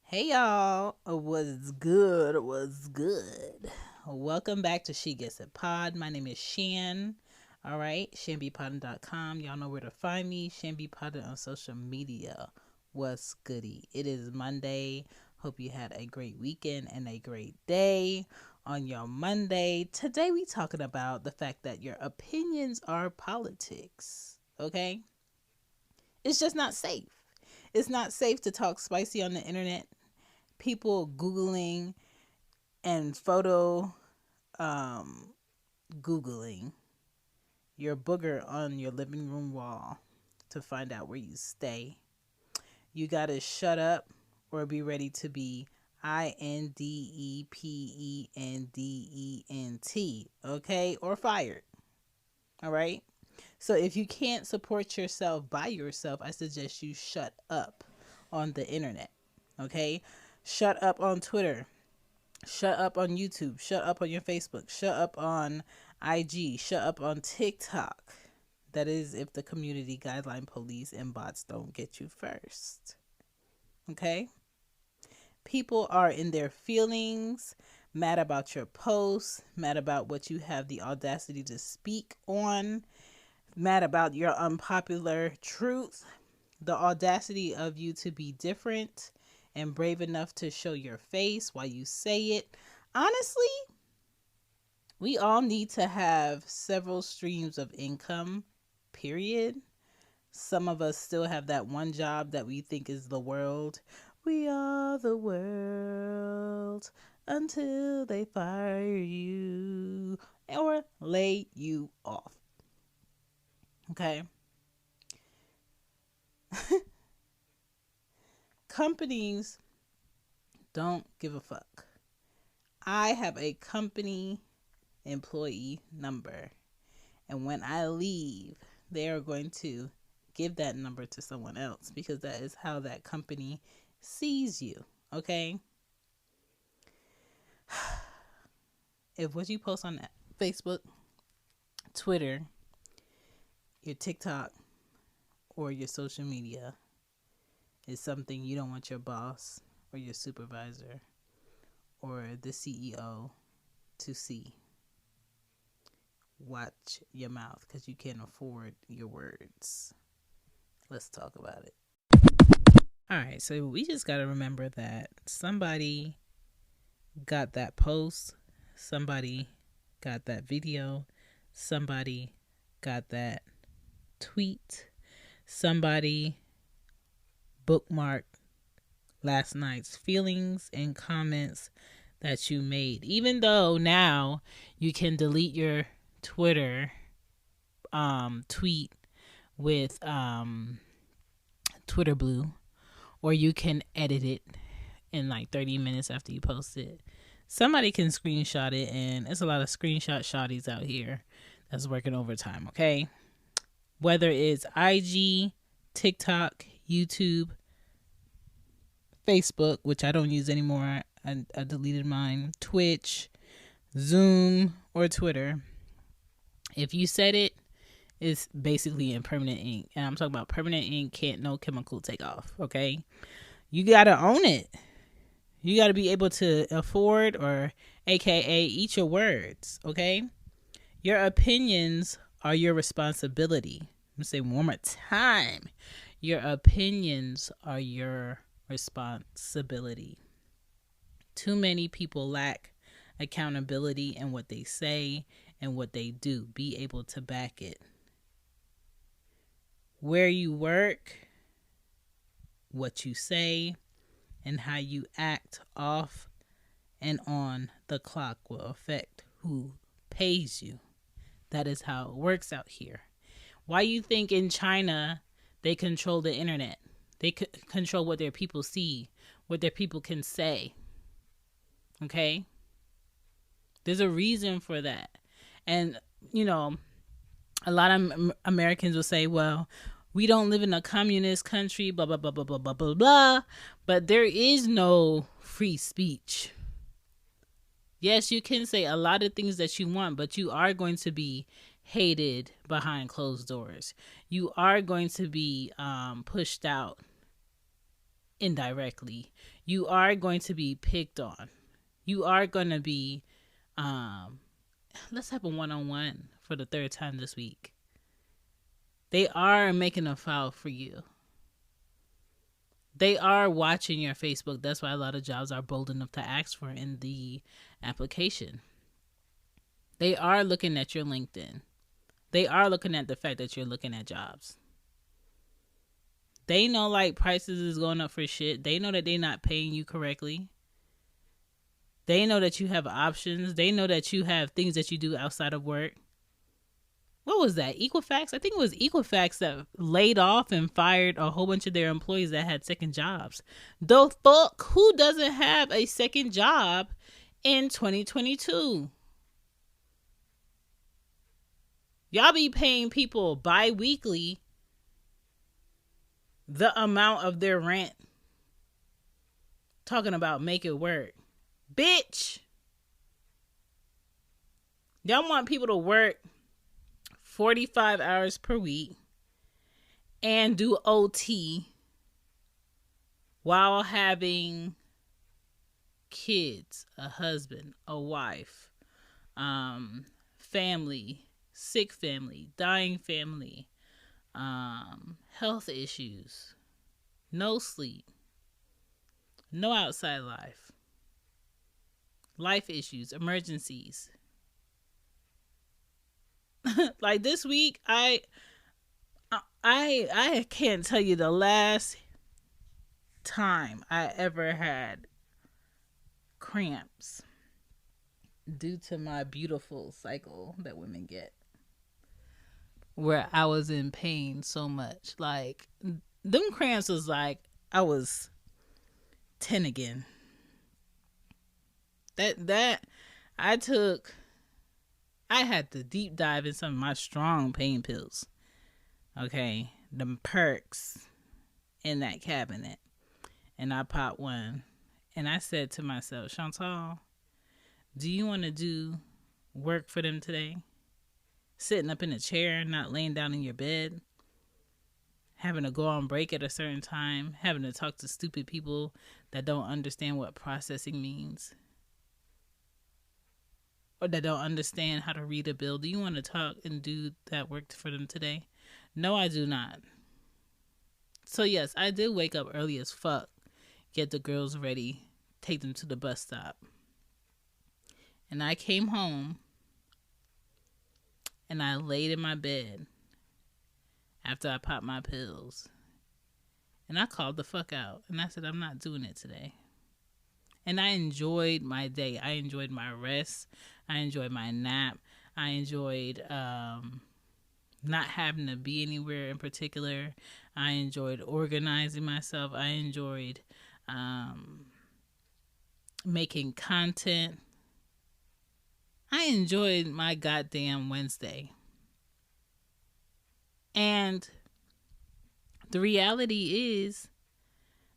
Hey y'all, what's good? What's good? Welcome back to She Gets It Pod. My name is Shan. All right, shanbypodden.com. Y'all know where to find me. Shanbypodden on social media. What's goody? It is Monday. Hope you had a great weekend and a great day on your Monday. Today we talking about the fact that your opinions are politics. Okay, it's just not safe. It's not safe to talk spicy on the internet. People Googling and photo um, Googling your booger on your living room wall to find out where you stay. You got to shut up or be ready to be INDEPENDENT, okay? Or fired, all right? So if you can't support yourself by yourself, I suggest you shut up on the internet, okay? Shut up on Twitter. Shut up on YouTube. Shut up on your Facebook. Shut up on IG. Shut up on TikTok. That is if the community guideline police and bots don't get you first. Okay? People are in their feelings, mad about your posts, mad about what you have the audacity to speak on, mad about your unpopular truth, the audacity of you to be different and brave enough to show your face while you say it. Honestly, we all need to have several streams of income, period. Some of us still have that one job that we think is the world. We are the world until they fire you or lay you off. Okay? Companies don't give a fuck. I have a company employee number, and when I leave, they are going to give that number to someone else because that is how that company sees you. Okay? If what you post on Facebook, Twitter, your TikTok, or your social media is something you don't want your boss or your supervisor or the CEO to see, watch your mouth because you can't afford your words. Let's talk about it. All right, so we just got to remember that somebody got that post, somebody got that video, somebody got that tweet, somebody bookmarked last night's feelings and comments that you made. Even though now you can delete your Twitter tweet with Twitter Blue, or you can edit it in like 30 minutes after you post it. Somebody can screenshot it, and there's a lot of screenshot shotties out here that's working overtime, okay? Whether it's IG, TikTok, YouTube, Facebook, which I don't use anymore. I deleted mine. Twitch, Zoom, or Twitter. If you said it, it's basically in permanent ink. And I'm talking about permanent ink, can't no chemical take off, okay? You got to own it. You got to be able to afford or AKA eat your words, okay? Your opinions are your responsibility. I'm going to say one more time. Your opinions are your responsibility. Too many people lack accountability in what they say and what they do. Be able to back it. Where you work, what you say, and how you act off and on the clock will affect who pays you. That is how it works out here. Why you think in China they control the internet? They control what their people see, what their people can say. Okay? There's a reason for that. And, you know, a lot of Americans will say, well, we don't live in a communist country, blah, blah, blah, blah, blah, blah, blah, blah. But there is no free speech. Yes, you can say a lot of things that you want, but you are going to be hated behind closed doors. You are going to be pushed out indirectly. You are going to be picked on. You are going to be, let's have a one-on-one for the third time this week. They are making a file for you. They are watching your Facebook. That's why a lot of jobs are bold enough to ask for in the application. They are looking at your LinkedIn. They are looking at the fact that you're looking at jobs. They know like prices is going up for shit. They know that they're not paying you correctly. They know that you have options. They know that you have things that you do outside of work. What was that? Equifax? I think it was Equifax that laid off and fired a whole bunch of their employees that had second jobs. The fuck? Who doesn't have a second job in 2022? Y'all be paying people bi-weekly the amount of their rent. Talking about make it work. Bitch. Y'all want people to work 45 hours per week and do OT while having kids, a husband, a wife, family, sick family, dying family, health issues, no sleep, no outside life issues, emergencies. Like this week, I can't tell you the last time I ever had cramps due to my beautiful cycle that women get, where I was in pain so much. Like them cramps was like I was 10 again. That I had to deep dive in some of my strong pain pills. Okay, them perks in that cabinet. And I popped one. And I said to myself, Chantal, do you want to do work for them today? Sitting up in a chair, not laying down in your bed, having to go on break at a certain time, having to talk to stupid people that don't understand what processing means, or that don't understand how to read a bill. Do you want to talk and do that work for them today? No, I do not. So yes, I did wake up early as fuck, get the girls ready, take them to the bus stop. And I came home and I laid in my bed after I popped my pills. And I called the fuck out. And I said, I'm not doing it today. And I enjoyed my day. I enjoyed my rest. I enjoyed my nap. I enjoyed not having to be anywhere in particular. I enjoyed organizing myself. I enjoyed making content. I enjoyed my goddamn Wednesday. And the reality is,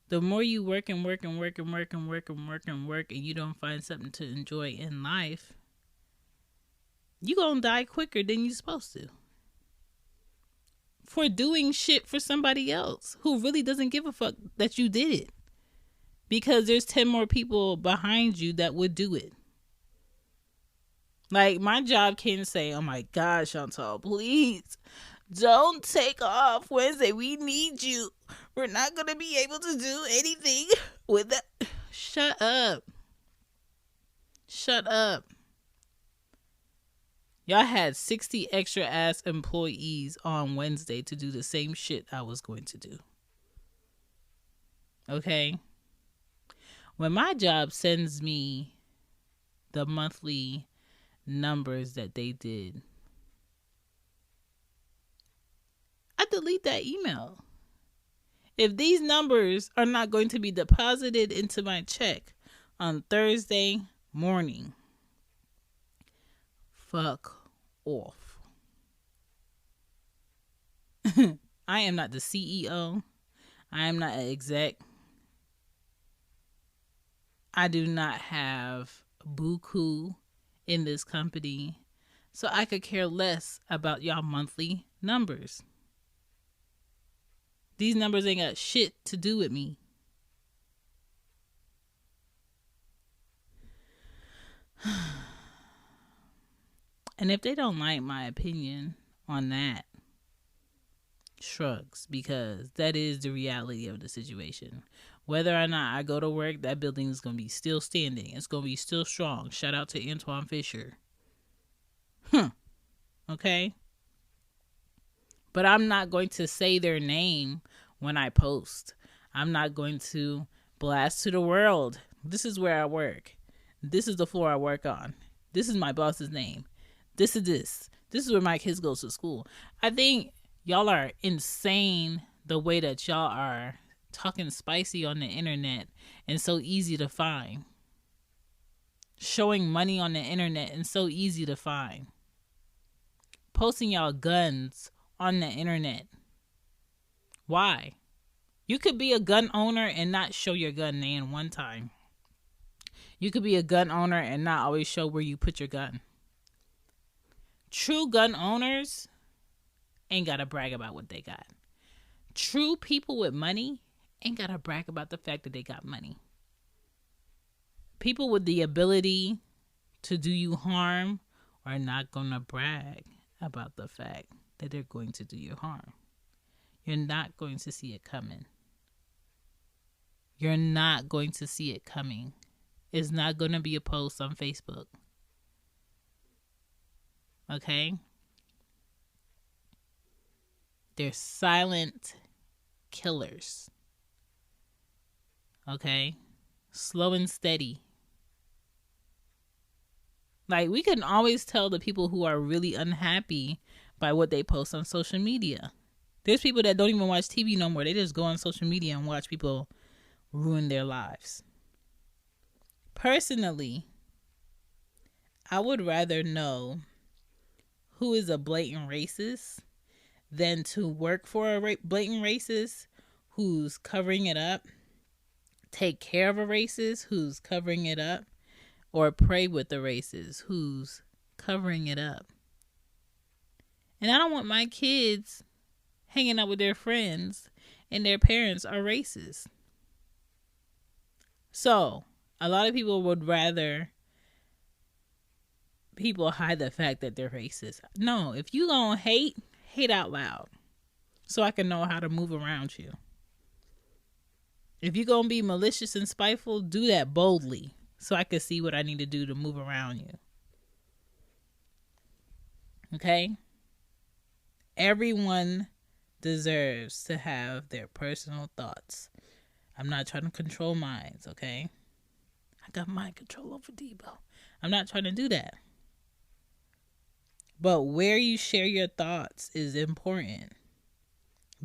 the more you work and work and work and work and work and work and work and you don't find something to enjoy in life, you're going to die quicker than you're supposed to. For doing shit for somebody else who really doesn't give a fuck that you did it. Because there's 10 more people behind you that would do it. Like, my job can say, oh my God, Chantal, please don't take off Wednesday. We need you. We're not going to be able to do anything with that. Shut up. Shut up. Y'all had 60 extra ass employees on Wednesday to do the same shit I was going to do. Okay? When my job sends me the monthly numbers that they did, I delete that email. If these numbers are not going to be deposited into my check on Thursday morning, fuck off. I am not the CEO. I am not an exec. I do not have buku in this company, so I could care less about y'all monthly numbers. These numbers ain't got shit to do with me. And if they don't like my opinion on that, shrugs, because that is the reality of the situation. Whether or not I go to work, that building is going to be still standing. It's going to be still strong. Shout out to Antoine Fisher. Okay? But I'm not going to say their name when I post. I'm not going to blast to the world. This is where I work. This is the floor I work on. This is my boss's name. This is this. This is where my kids go to school. I think y'all are insane the way that y'all are talking spicy on the internet and so easy to find. Showing money on the internet and so easy to find. Posting y'all guns on the internet. Why? You could be a gun owner and not show your gun name one time. You could be a gun owner and not always show where you put your gun. True gun owners ain't got to brag about what they got. True people with money ain't got to brag about the fact that they got money. People with the ability to do you harm are not going to brag about the fact that they're going to do you harm. You're not going to see it coming. You're not going to see it coming. It's not going to be a post on Facebook. Okay? They're silent killers. Okay? Slow and steady. Like, we can always tell the people who are really unhappy by what they post on social media. There's people that don't even watch TV no more. They just go on social media and watch people ruin their lives. Personally, I would rather know who is a blatant racist than to work for a blatant racist who's covering it up, take care of a racist who's covering it up, or pray with the racist who's covering it up. And I don't want my kids hanging out with their friends and their parents are racist. So, a lot of people would rather people hide the fact that they're racist. No, if you gonna hate, hate out loud so I can know how to move around you. If you're gonna be malicious and spiteful, do that boldly so I can see what I need to do to move around you. Okay? Everyone deserves to have their personal thoughts. I'm not trying to control minds, okay? I got mind control over Debo. I'm not trying to do that. But where you share your thoughts is important.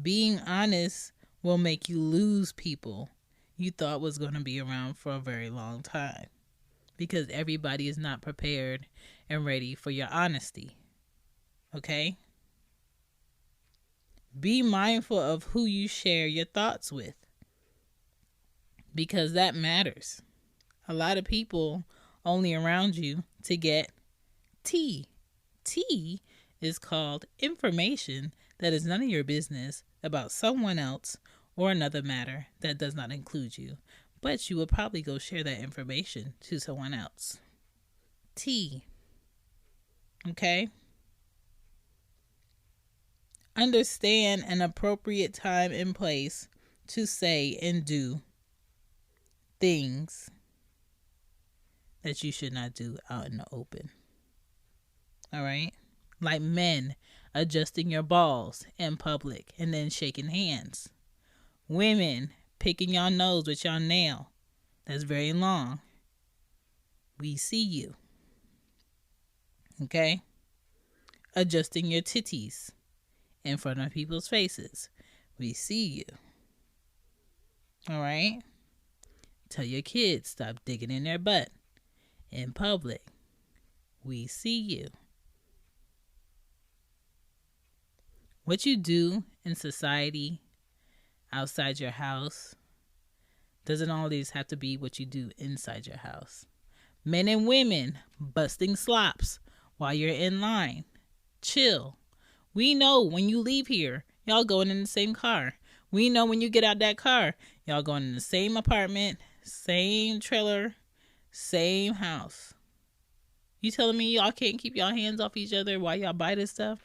Being honest will make you lose people you thought was going to be around for a very long time. Because everybody is not prepared and ready for your honesty. Okay? Be mindful of who you share your thoughts with. Because that matters. A lot of people only around you to get tea. Tea is called information that is none of your business about someone else or another matter that does not include you. But you will probably go share that information to someone else. Tea. Okay? Understand an appropriate time and place to say and do things that you should not do out in the open. All right? Like men adjusting your balls in public and then shaking hands. Women picking your nose with your nail that's very long. We see you. Okay? Adjusting your titties in front of people's faces. We see you. All right? Tell your kids stop digging in their butt in public. We see you. What you do in society outside your house doesn't always have to be what you do inside your house. Men and women busting slops while you're in line. Chill. We know when you leave here, y'all going in the same car. We know when you get out that car, y'all going in the same apartment, same trailer, same house. You telling me y'all can't keep y'all hands off each other while y'all buy this stuff?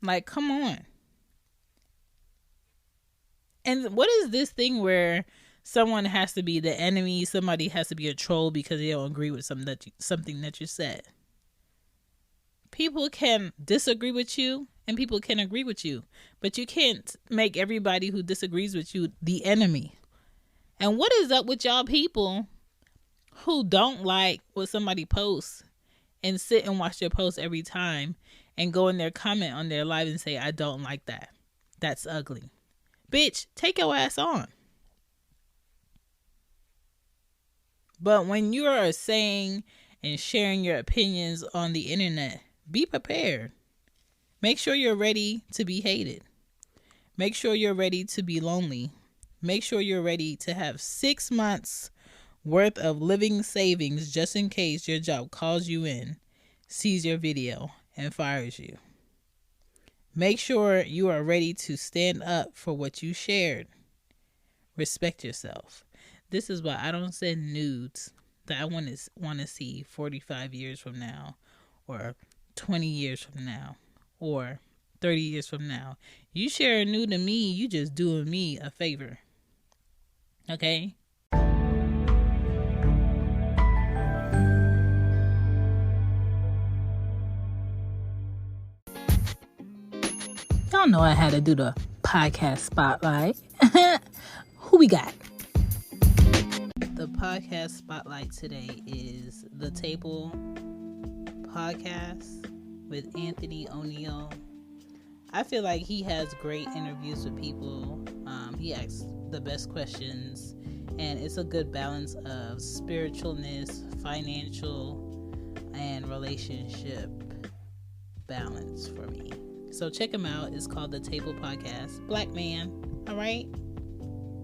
Like, come on. And what is this thing where someone has to be the enemy, somebody has to be a troll because they don't agree with something that you said? People can disagree with you and people can agree with you, but you can't make everybody who disagrees with you the enemy. And what is up with y'all people who don't like what somebody posts and sit and watch their post every time and go in their comment on their live and say, I don't like that. That's ugly. Bitch, take your ass on. But when you are saying and sharing your opinions on the internet, be prepared. Make sure you're ready to be hated. Make sure you're ready to be lonely. Make sure you're ready to have 6 months worth of living savings just in case your job calls you in, sees your video, and fires you. Make sure you are ready to stand up for what you shared. Respect yourself. This is why I don't send nudes that I want to see 45 years from now, or 20 years from now, or 30 years from now. You share a nude to me, you just doing me a favor. Okay? Y'all know I had to do the podcast spotlight. Who we got? The podcast spotlight today is The Table Podcast with Anthony O'Neill. I feel like he has great interviews with people. He asks the best questions, and it's a good balance of spiritualness, financial, and relationship balance for me. So check him out. It's called The Table Podcast. Black man. All right.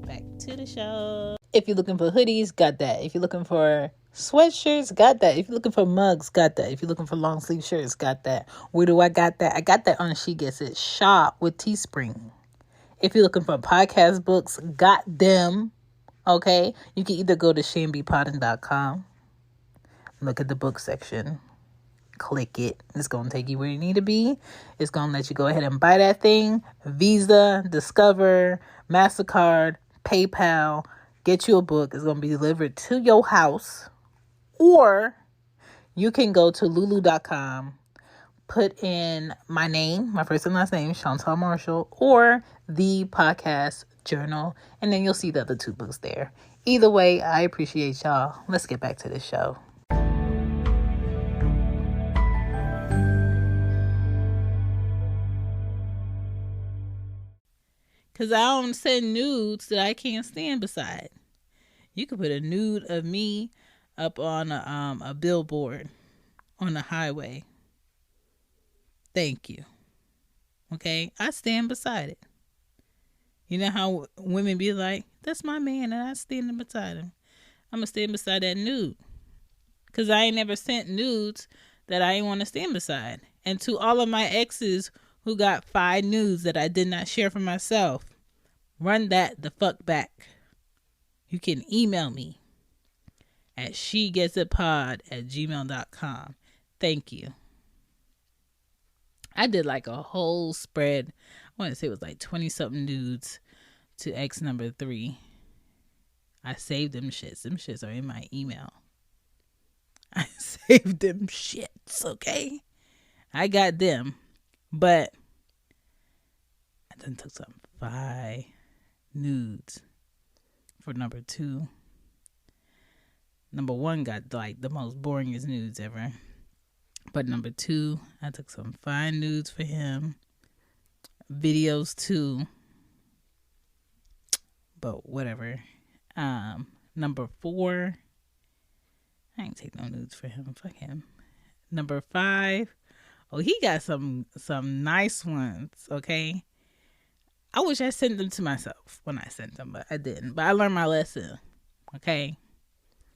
Back to the show. If you're looking for hoodies, got that. If you're looking for sweatshirts, got that. If you're looking for mugs, got that. If you're looking for long sleeve shirts, got that. Where do I got that? I got that on She Gets It shop with Teespring. If you're looking for podcast books, got them. Okay. You can either go to shegetsitpod.com, look at the book section, click it. It's going to take you where you need to be. It's going to let you go ahead and buy that thing. Visa, Discover, MasterCard, PayPal. Get you a book. It's going to be delivered to your house. Or you can go to lulu.com, put in my name, my first and last name, Chantal Marshall, or the podcast journal, and then you'll see the other 2 books there. Either way, I appreciate y'all. Let's get back to the show. Because I don't send nudes that I can't stand beside. You could put a nude of me up on a billboard on the highway. Thank you. Okay? I stand beside it. You know how women be like, that's my man and I standing beside him. I'm going to stand beside that nude. Because I ain't never sent nudes that I ain't want to stand beside. And to all of my exes who got 5 nudes that I did not share for myself, run that the fuck back. You can email me at shegetsitpod@gmail.com. Thank you. I did like a whole spread. I want to say it was like 20 something nudes to ex number 3. I saved them shits. Them shits are in my email. I saved them shits, okay? I got them. But I done took some 5 nudes for number 2. Number 1 got like the most boringest nudes ever. But number 2, I took some fine nudes for him. Videos too. But whatever. Number 4, I ain't take no nudes for him. Fuck him. Number 5, oh, he got some nice ones, okay? I wish I sent them to myself when I sent them, but I didn't. But I learned my lesson, okay?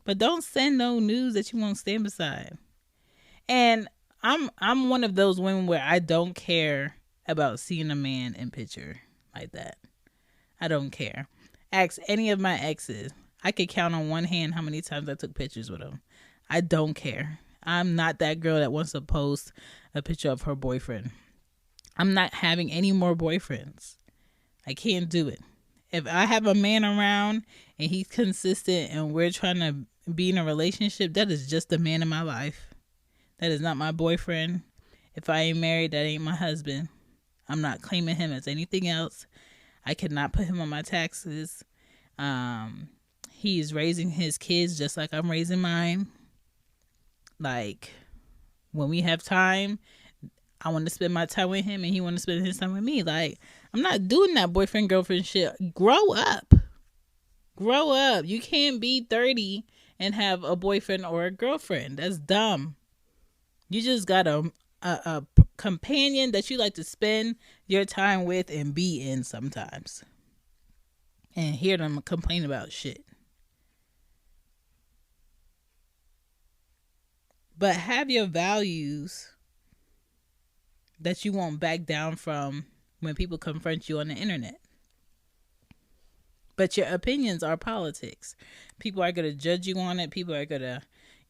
But don't send no nudes that you won't stand beside. And I'm one of those women where I don't care about seeing a man in picture like that. I don't care. Ask any of my exes. I could count on one hand how many times I took pictures with them. I don't care. I'm not that girl that wants to post a picture of her boyfriend. I'm not having any more boyfriends. I can't do it. If I have a man around and he's consistent and we're trying to be in a relationship, that is just the man in my life. That is not my boyfriend. If I ain't married, that ain't my husband. I'm not claiming him as anything else. I cannot put him on my taxes. He's raising his kids just like I'm raising mine. Like, when we have time, I want to spend my time with him and he want to spend his time with me. Like, I'm not doing that boyfriend, girlfriend shit. Grow up. Grow up. You can't be 30 and have a boyfriend or a girlfriend. That's dumb. You just got a companion that you like to spend your time with and be in sometimes. And hear them complain about shit. But have your values that you won't back down from when people confront you on the internet. But your opinions are politics. People are going to judge you on it. People are going to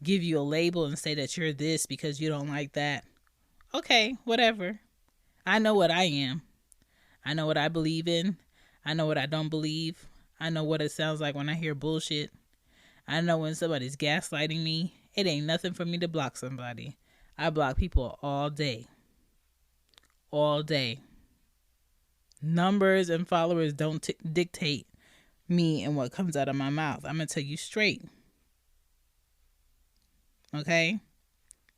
give you a label and say that you're this because you don't like that. Okay, whatever. I know what I am. I know what I believe in. I know what I don't believe. I know what it sounds like when I hear bullshit. I know when somebody's gaslighting me. It ain't nothing for me to block somebody. I block people all day. All day. Numbers and followers don't dictate me and what comes out of my mouth. I'm going to tell you straight. Okay?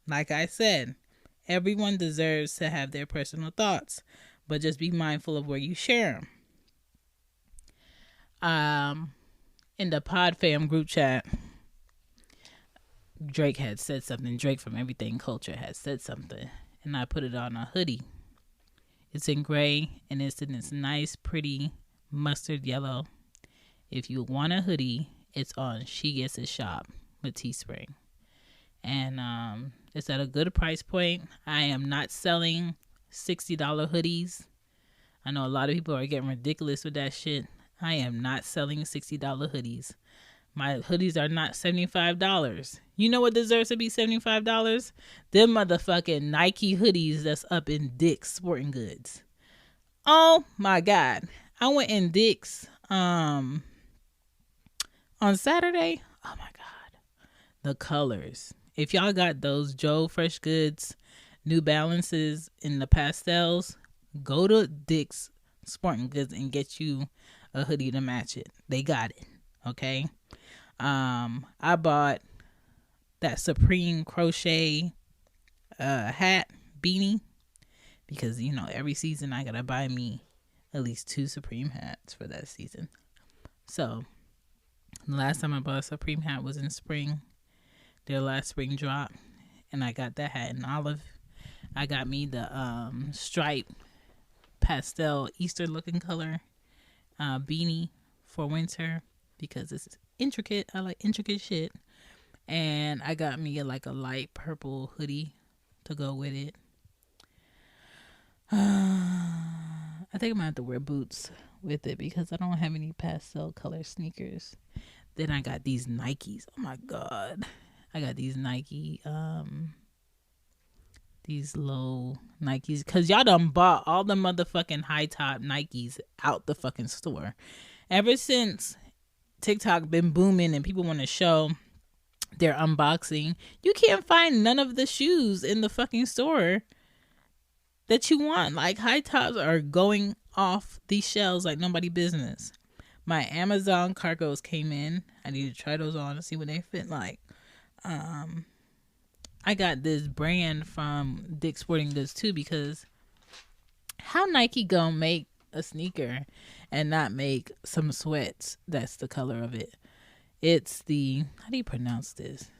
Like I said, everyone deserves to have their personal thoughts, but just be mindful of where you share them. In the Pod Fam group chat, Drake had said something. Drake from Everything Culture had said something, and I put it on a hoodie. It's in gray, and it's in this nice, pretty mustard yellow. If you want a hoodie, it's on She Gets It Shop with Teespring. And it's at a good price point. I am not selling $60 hoodies. I know a lot of people are getting ridiculous with that shit. I am not selling $60 hoodies. My hoodies are not $75. You know what deserves to be $75? Them motherfucking Nike hoodies that's up in Dick's Sporting Goods. Oh my God. I went in Dick's on Saturday. Oh my God. The colors. If y'all got those Joe Fresh Goods New Balances in the pastels, go to Dick's Sporting Goods and get you a hoodie to match it. They got it. Okay. I bought that Supreme crochet hat beanie because, you know, every season I gotta buy me at least 2 Supreme hats for that season. So the last time I bought a Supreme hat was in spring, their last spring drop, and I got that hat in olive. I got me the striped pastel Easter looking color beanie for winter because it's intricate. I like intricate shit. And I got me a light purple hoodie to go with it. I think I'm gonna have to wear boots with it because I don't have any pastel color sneakers. Then I got these Nikes. Oh my God. I got these Nike, these low Nikes. Cause y'all done bought all the motherfucking high top Nikes out the fucking store. Ever since TikTok been booming and people want to show their unboxing, you can't find none of the shoes in the fucking store that you want. Like, high tops are going off these shelves like nobody business. My Amazon cargos came in. I need to try those on to see what they fit like. I got this brand from Dick's Sporting Goods too, because how Nike gonna make a sneaker and not make some sweats that's the color of it? It's the, how do you pronounce this?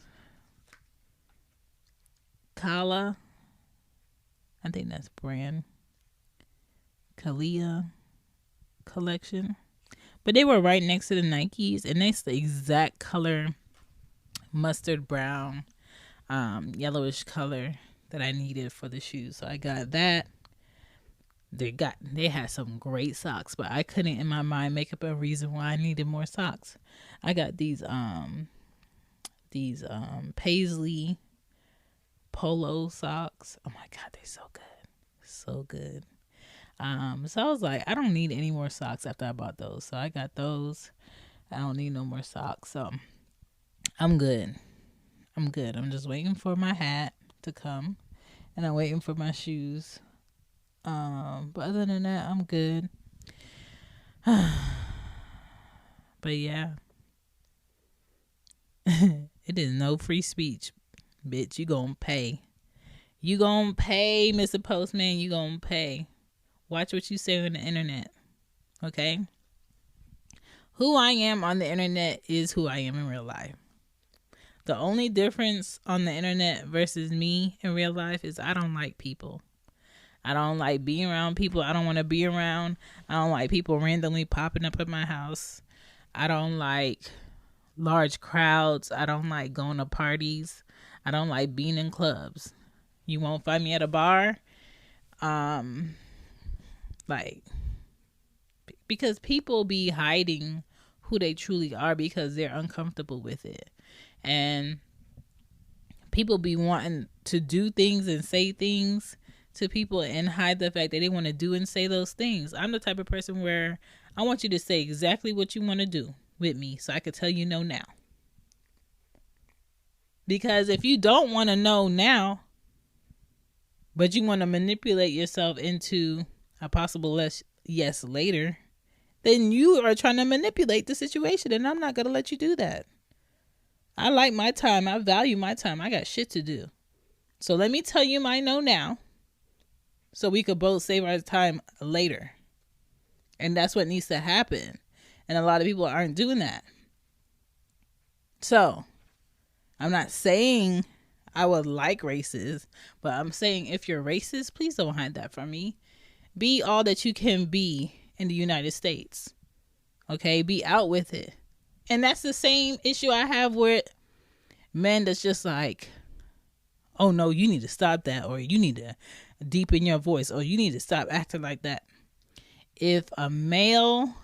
Kala. I think that's brand. Kalia collection. But they were right next to the Nikes, and it's the exact color, mustard brown, yellowish color that I needed for the shoes. So I got that. They had some great socks, but I couldn't in my mind make up a reason why I needed more socks. I got these these paisley polo socks. Oh my God, they're so good. So good. So I was like, I don't need any more socks after I bought those. So I got those. I don't need no more socks. So I'm good. I'm good. I'm just waiting for my hat to come, and I'm waiting for my shoes. But other than that, I'm good. But yeah. It is no free speech, bitch. You gonna pay. You gonna pay, Mr. Postman. You gonna pay. Watch what you say on the internet. Okay? Who I am on the internet is who I am in real life. The only difference on the internet versus me in real life is I don't like people. I don't like being around people I don't want to be around. I don't like people randomly popping up at my house. I don't like large crowds. I don't like going to parties. I don't like being in clubs. You won't find me at a bar. Because people be hiding who they truly are because they're uncomfortable with it. And people be wanting to do things and say things to people and hide the fact that they want to do and say those things. I'm the type of person where I want you to say exactly what you want to do with me so I could tell you no now. Because if you don't want to know now, but you want to manipulate yourself into a possible yes later, then you are trying to manipulate the situation, and I'm not going to let you do that. I like my time. I value my time. I got shit to do. So let me tell you my no now so we could both save our time later. And that's what needs to happen. And a lot of people aren't doing that. So I'm not saying I would like racist, but I'm saying if you're racist, please don't hide that from me. Be all that you can be in the United States. Okay? Be out with it. And that's the same issue I have with men that's just like, oh no, you need to stop that, or you need to deepen your voice, or you need to stop acting like that. If a male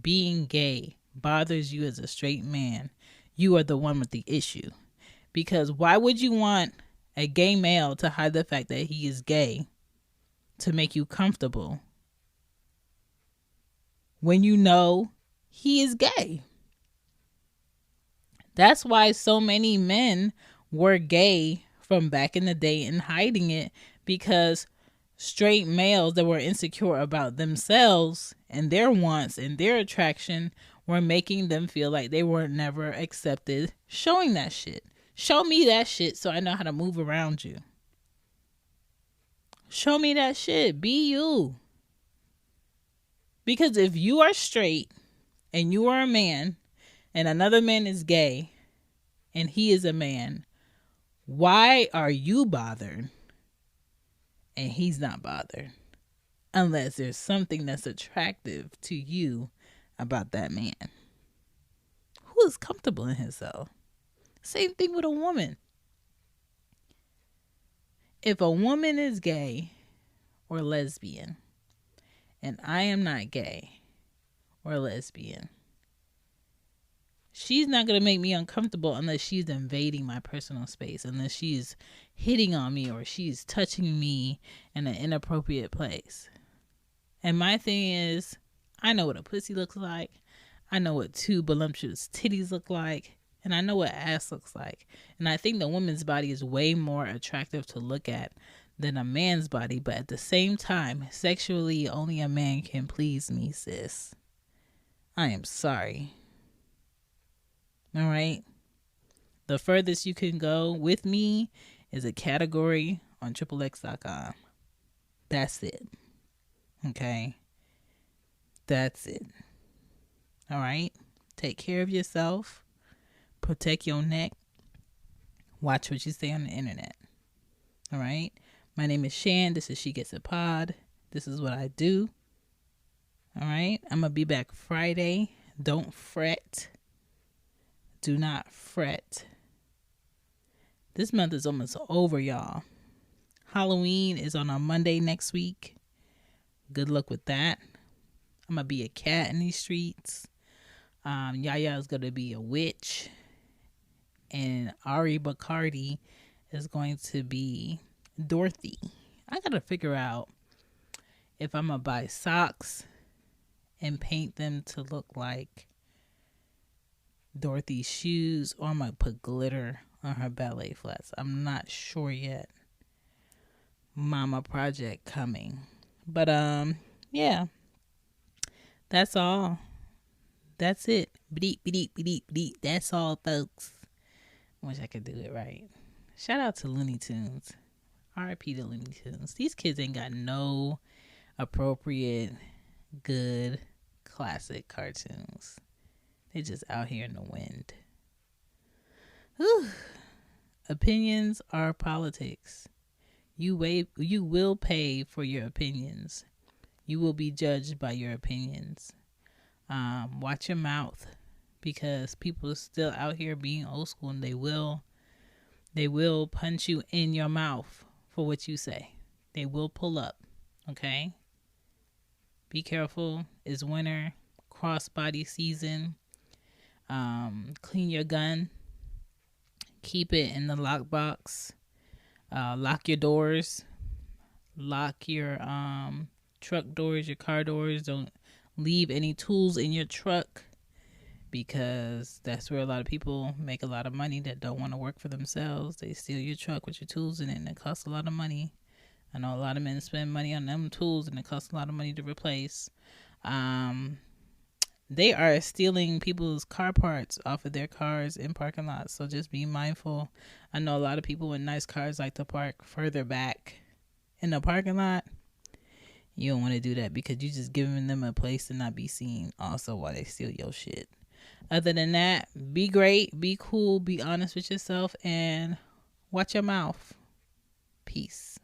being gay bothers you as a straight man, you are the one with the issue. Because why would you want a gay male to hide the fact that he is gay to make you comfortable when you know he is gay? That's why so many men were gay from back in the day and hiding it, because straight males that were insecure about themselves and their wants and their attraction were making them feel like they were never accepted, showing that shit. Show me that shit so I know how to move around you. Show me that shit. Be you. Because if you are straight and you are a man and another man is gay and he is a man, why are you bothered and he's not bothered? Unless there's something that's attractive to you about that man who is comfortable in himself. Same thing with a woman. If a woman is gay or lesbian and I am not gay or lesbian, she's not going to make me uncomfortable unless she's invading my personal space, unless she's hitting on me or she's touching me in an inappropriate place. And my thing is, I know what a pussy looks like. I know what two voluptuous titties look like. And I know what ass looks like. And I think the woman's body is way more attractive to look at than a man's body. But at the same time, sexually, only a man can please me, sis. I am sorry. All right? The furthest you can go with me is a category on XXX.com. That's it. Okay? That's it. All right? Take care of yourself. Protect your neck. Watch what you say on the internet. All right? My name is Shan. This is She Gets It Pod. This is what I do. All right? I'm going to be back Friday. Don't fret. Do not fret. This month is almost over, y'all. Halloween is on a Monday next week. Good luck with that. I'm going to be a cat in these streets. Yaya is going to be a witch. and Ari Bacardi is going to be Dorothy. I gotta figure out if I'm gonna buy socks and paint them to look like Dorothy's shoes, or I'm gonna put glitter on her ballet flats. I'm not sure yet. Mama project coming. But yeah. That's all. That's it. Beep, beep, beep, beep. That's all, folks. Wish I could do it right. Shout out to Looney Tunes. R.I.P. to Looney Tunes. These kids ain't got no appropriate, good, classic cartoons. They just out here in the wind. Whew. Opinions are politics. You will pay for your opinions. You will be judged by your opinions. Watch your mouth, because people are still out here being old school, and they will punch you in your mouth for what you say. They will pull up. Okay? Be careful. It's winter, crossbody season. Clean your gun. Keep it in the lockbox. Lock your doors. Lock your truck doors, your car doors. Don't leave any tools in your truck, because that's where a lot of people make a lot of money that don't want to work for themselves. They steal your truck with your tools in it, and it costs a lot of money. I know a lot of men spend money on them tools, and it costs a lot of money to replace. They are stealing people's car parts off of their cars in parking lots, so just be mindful. I know a lot of people with nice cars like to park further back in the parking lot. You don't want to do that, because you're just giving them a place to not be seen also while they steal your shit. Other than that, be great, be cool, be honest with yourself, and watch your mouth. Peace.